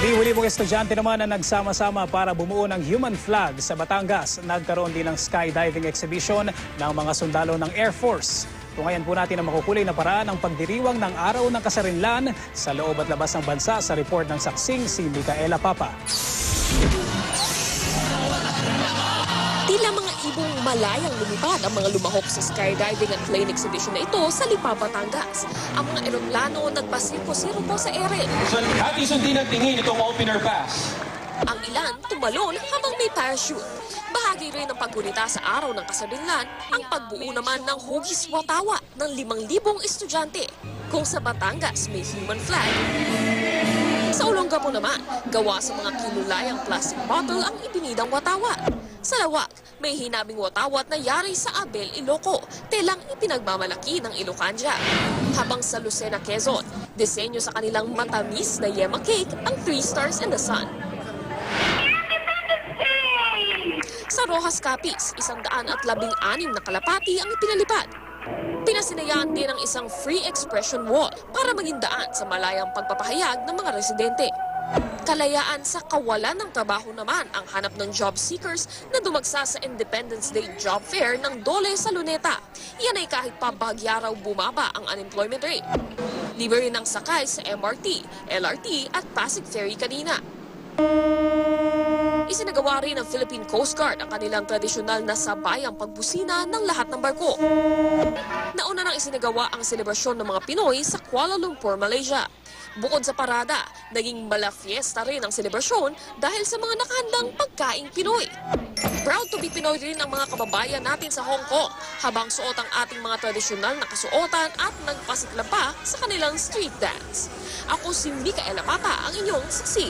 Libo-libong estudyante naman na nagsama-sama para bumuo ng human flag sa Batangas. Nagkaroon din ng skydiving exhibition ng mga sundalo ng Air Force. Tungayan po natin ang makukulay na paraan ng pagdiriwang ng Araw ng Kasarinlan sa loob at labas ng bansa sa report ng saksing si Micaela Papa. Tila mga ibong malayang lumipad ang mga lumahok sa skydiving at plane exhibition na ito sa Lipa, Batangas. Ang mga eroplano nagpasiko-siro po sa ere. Ating sundin ang tingin itong opener pass. Ang ilan tumalon habang may parachute. Bahagi rin ng paggunita sa Araw ng Kasarinlan ang pagbuo naman ng hugis watawa ng 5,000 estudyante. Kung sa Batangas may human flag, sa Olongapo naman, gawa sa mga kinulayang plastic bottle ang ibinidang watawa. Sa Lawag, may hinabing watawat na yari sa Abel, Iloco, telang ipinagmamalaki ng Ilocanja. Habang sa Lucena, Quezon, disenyo sa kanilang matamis na yema cake ang 3 stars in the sun. Sa Rojas, Capiz, 116 na kalapati ang ipinalipad. Pinasinayaan din ang isang free expression wall para maging daan sa malayang pagpapahayag ng mga residente. Kalayaan sa kawalan ng trabaho naman ang hanap ng job seekers na dumagsa sa Independence Day Job Fair ng Dole sa Luneta. Yan ay kahit pa bagyaraw bumaba ang unemployment rate. Libre rin ang sakay sa MRT, LRT at Pasig Ferry kanina. Isinagawa rin ng Philippine Coast Guard ang kanilang tradisyonal na sabayang pagbusina ng lahat ng barko. Nauna nang isinagawa ang selebrasyon ng mga Pinoy sa Kuala Lumpur, Malaysia. Bukod sa parada, naging malafiesta rin ang selebrasyon dahil sa mga nakahandang pagkaing Pinoy. Proud to be Pinoy rin ang mga kababayan natin sa Hong Kong habang suot ang ating mga tradisyonal na kasuotan at nagpasikla pa sa kanilang street dance. Ako si Micaela Papa, ang inyong saksi.